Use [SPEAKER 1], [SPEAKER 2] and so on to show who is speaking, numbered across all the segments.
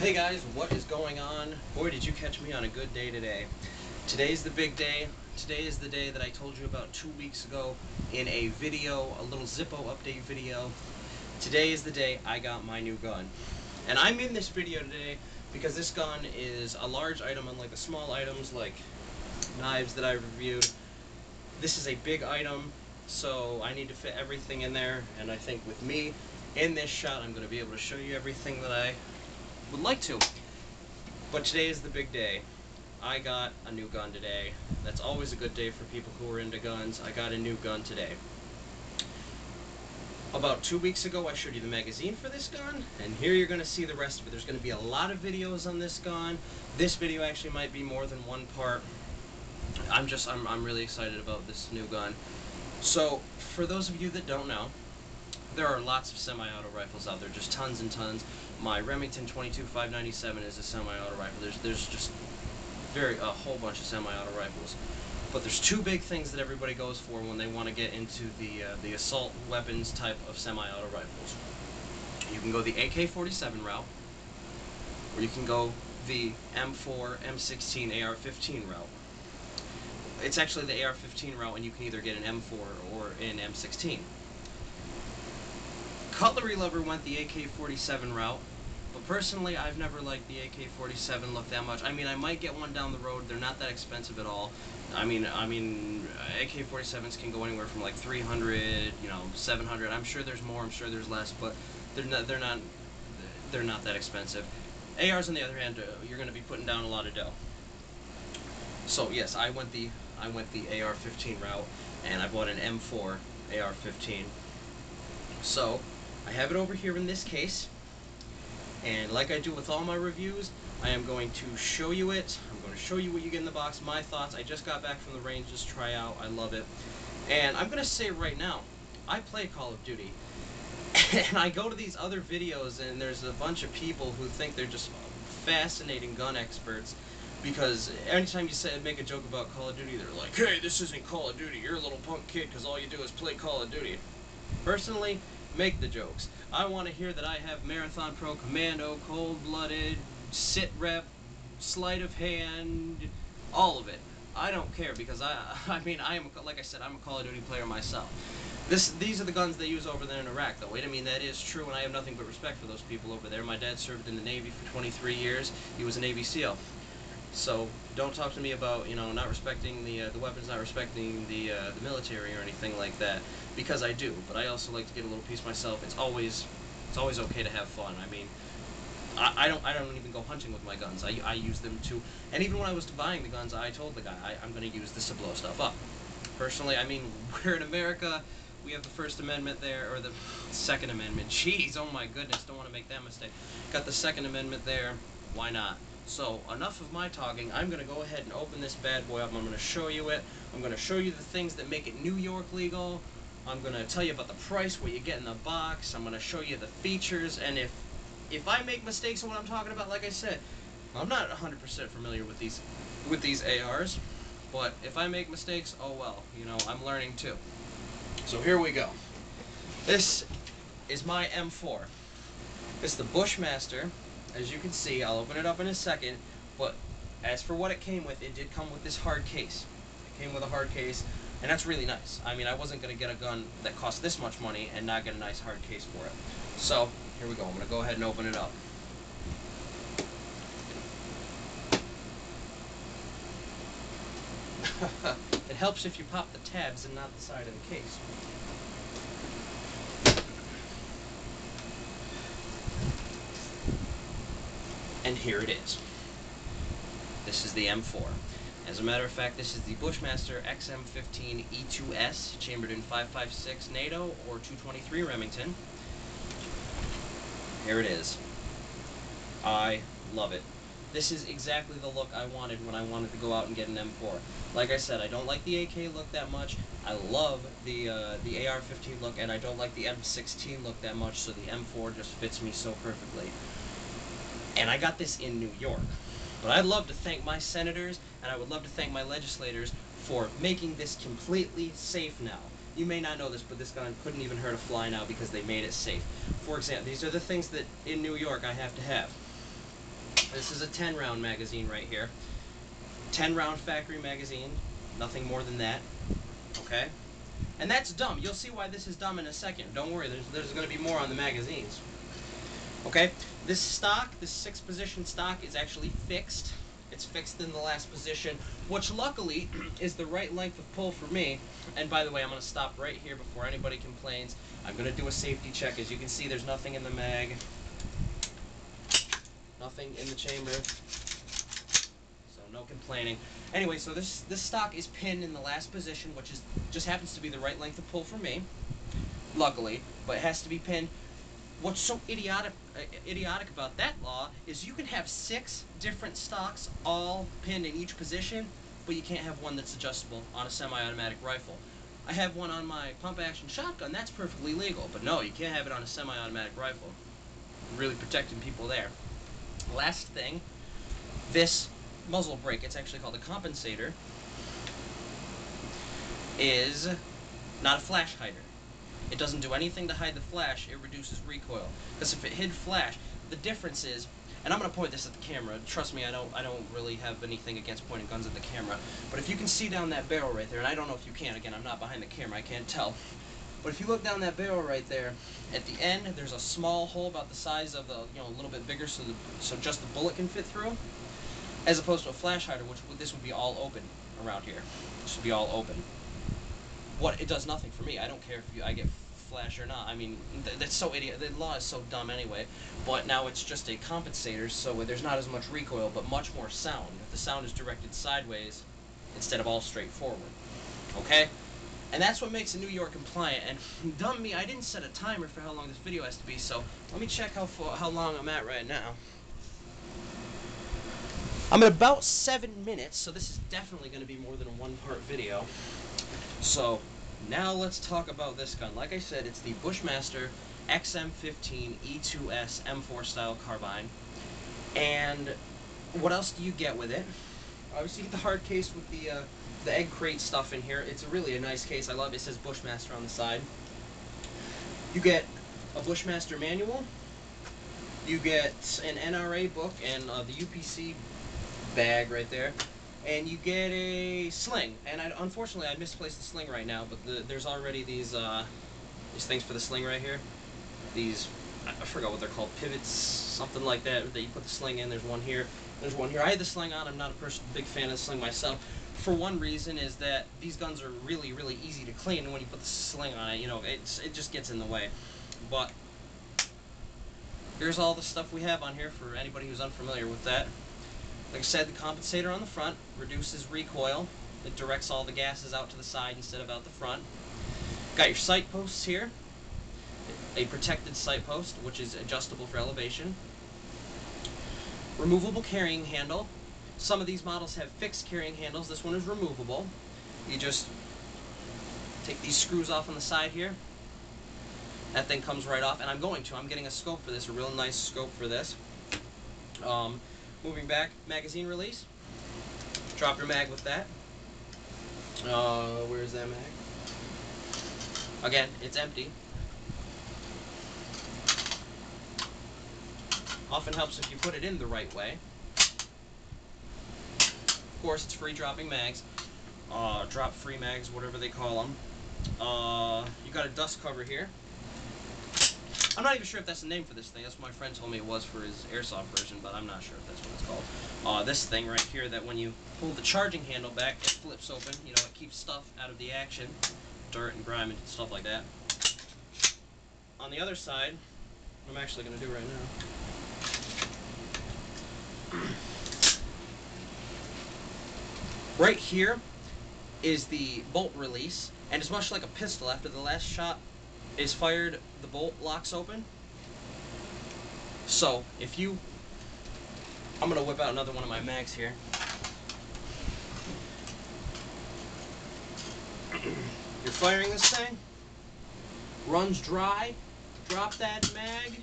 [SPEAKER 1] Hey guys, what is going on? Boy, did you catch me on a good day today. Today's the big day. Today is the day that I told you about 2 weeks ago in a video, a little Zippo update video. Today is the day I got my new gun. And I'm in this video today because this gun is a large item, unlike the small items like knives that I reviewed. This is a big item, so I need to fit everything in there, and I think with me in this shot I'm going to be able to show you everything that I would like to. But today is the big day. I got a new gun today. That's always a good day for people who are into guns. I got a new gun today. About 2 weeks ago I showed you the magazine for this gun, and here you're going to see the rest of it. There's going to be a lot of videos on this gun. This video actually might be more than one part. I'm really excited about this new gun. So, for those of you that don't know, there are lots of semi-auto rifles out there, just tons and tons. My Remington 22-597 is a semi-auto rifle. There's just a whole bunch of semi-auto rifles. But there's two big things that everybody goes for when they want to get into the assault weapons type of semi-auto rifles. You can go the AK-47 route, or you can go the M4, M16, AR-15 route. It's actually the AR-15 route, and you can either get an M4 or an M16. Cutlery lover went the AK-47 route, but personally I've never liked the AK-47 look that much. I mean, I might get one down the road. They're not that expensive at all. I mean AK-47s can go anywhere from like 300, 700. I'm sure there's more, I'm sure there's less, but they're not that expensive. ARs on the other hand, you're going to be putting down a lot of dough. So yes, I went the AR-15 route, and I bought an M4 AR-15. So I have it over here in this case, and like I do with all my reviews, I am going to show you it. I'm going to show you what you get in the box, my thoughts. I just got back from the ranges tryout. I love it. And I'm going to say right now, I play Call of Duty. And I go to these other videos, and there's a bunch of people who think they're just fascinating gun experts, because anytime you make a joke about Call of Duty, they're like, hey, this isn't Call of Duty. You're a little punk kid because all you do is play Call of Duty. Personally, make the jokes. I want to hear that I have Marathon Pro, Commando, Cold-Blooded, Sit Rep, Sleight of Hand, all of it. I don't care, because I am, like I said, I'm a Call of Duty player myself. These are the guns they use over there in Iraq, though. Wait, I mean, that is true, and I have nothing but respect for those people over there. My dad served in the Navy for 23 years. He was a Navy SEAL. So don't talk to me about, not respecting the weapons, not respecting the military or anything like that, because I do. But I also like to get a little piece myself. It's always okay to have fun. I mean, I don't even go hunting with my guns. I use them to, and even when I was buying the guns, I told the guy I'm going to use this to blow stuff up. Personally, I mean, we're in America. We have the First Amendment there, or the Second Amendment. Jeez, oh my goodness, don't want to make that mistake. Got the Second Amendment there. Why not? So, enough of my talking. I'm going to go ahead and open this bad boy up. I'm going to show you it. I'm going to show you the things that make it New York legal. I'm going to tell you about the price, what you get in the box. I'm going to show you the features. And if I make mistakes on what I'm talking about, like I said, I'm not 100% familiar with these ARs. But if I make mistakes, oh well. I'm learning too. So here we go. This is my M4. It's the Bushmaster. As you can see, I'll open it up in a second, but as for what it came with, it did come with this hard case. It came with a hard case, and that's really nice. I mean, I wasn't going to get a gun that cost this much money and not get a nice hard case for it. So, here we go. I'm going to go ahead and open it up. It helps if you pop the tabs and not the side of the case. And here it is. This is the M4. As a matter of fact, this is the Bushmaster XM-15 E2S, chambered in 5.56 NATO or 223 Remington. Here it is. I love it. This is exactly the look I wanted when I wanted to go out and get an M4. Like I said, I don't like the AK look that much. I love the AR-15 look, and I don't like the M16 look that much, so the M4 just fits me so perfectly. And I got this in New York. But I'd love to thank my senators, and I would love to thank my legislators for making this completely safe now. You may not know this, but this gun couldn't even hurt a fly now because they made it safe. For example, these are the things that in New York I have to have. This is a 10-round magazine right here. 10-round factory magazine, nothing more than that. Okay? And that's dumb. You'll see why this is dumb in a second. Don't worry, there's going to be more on the magazines. Okay? This stock, this 6-position stock, is actually fixed. It's fixed in the last position, which luckily is the right length of pull for me. And by the way, I'm going to stop right here before anybody complains. I'm going to do a safety check. As you can see, there's nothing in the mag. Nothing in the chamber. So no complaining. Anyway, so this stock is pinned in the last position, which is just happens to be the right length of pull for me, luckily, but it has to be pinned. What's so idiotic about that law is you can have 6 different stocks all pinned in each position, but you can't have one that's adjustable on a semi-automatic rifle. I have one on my pump-action shotgun. That's perfectly legal, but no, you can't have it on a semi-automatic rifle. Really protecting people there. Last thing, this muzzle brake, it's actually called a compensator, is not a flash hider. It doesn't do anything to hide the flash, it reduces recoil. Because if it hid flash, the difference is, and I'm going to point this at the camera, trust me, I don't really have anything against pointing guns at the camera, but if you can see down that barrel right there, and I don't know if you can, again, I'm not behind the camera, I can't tell, but if you look down that barrel right there, at the end, there's a small hole about the size of the, a little bit bigger so just the bullet can fit through, as opposed to a flash hider, which this would be all open around here. This would be all open. It does nothing for me. I don't care if I get flash or not. I mean, that's so idiot. The law is so dumb anyway. But now it's just a compensator, so there's not as much recoil, but much more sound. The sound is directed sideways instead of all straight forward. Okay? And that's what makes it New York compliant. And dumb me, I didn't set a timer for how long this video has to be, so let me check how long I'm at right now. I'm at about 7 minutes, so this is definitely going to be more than a 1-part video. So, now let's talk about this gun. Like I said, it's the Bushmaster XM-15 E2S M4 style carbine. And what else do you get with it? Obviously you get the hard case with the egg crate stuff in here. It's really a nice case. I love it. It says Bushmaster on the side. You get a Bushmaster manual. You get an NRA book and the UPC bag right there. And you get a sling, and unfortunately I misplaced the sling right now, but there's already these things for the sling right here. These, I forgot what they're called, pivots, something like that you put the sling in. There's one here, there's one here. I had the sling on. I'm not a big fan of the sling myself. For one reason is that these guns are really, really easy to clean, and when you put the sling on it, it just gets in the way. But here's all the stuff we have on here for anybody who's unfamiliar with that. Like I said, the compensator on the front reduces recoil. It directs all the gases out to the side instead of out the front. Got your sight posts here. A protected sight post, which is adjustable for elevation. Removable carrying handle. Some of these models have fixed carrying handles. This one is removable. You just take these screws off on the side here. That thing comes right off, and I'm getting a scope for this, a real nice scope for this. Moving back, magazine release. Drop your mag with that. Where's that mag? Again, it's empty. Often helps if you put it in the right way. Of course, it's free dropping mags. Drop-free mags, whatever they call them. You got a dust cover here. I'm not even sure if that's the name for this thing. That's what my friend told me it was for his airsoft version, but I'm not sure if that's what it's called. This thing right here, that when you pull the charging handle back, it flips open. It keeps stuff out of the action, dirt and grime and stuff like that. On the other side, what I'm actually going to do right now. Right here is the bolt release, and it's much like a pistol. After the last shot is fired, the bolt locks open. So I'm going to whip out another one of my mags here. You're firing this thing, runs dry, drop that mag,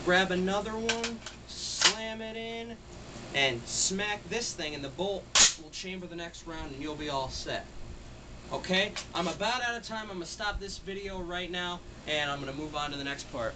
[SPEAKER 1] grab another one, slam it in, and smack this thing, and the bolt will chamber the next round and you'll be all set. Okay, I'm about out of time. I'm going to stop this video right now, and I'm going to move on to the next part.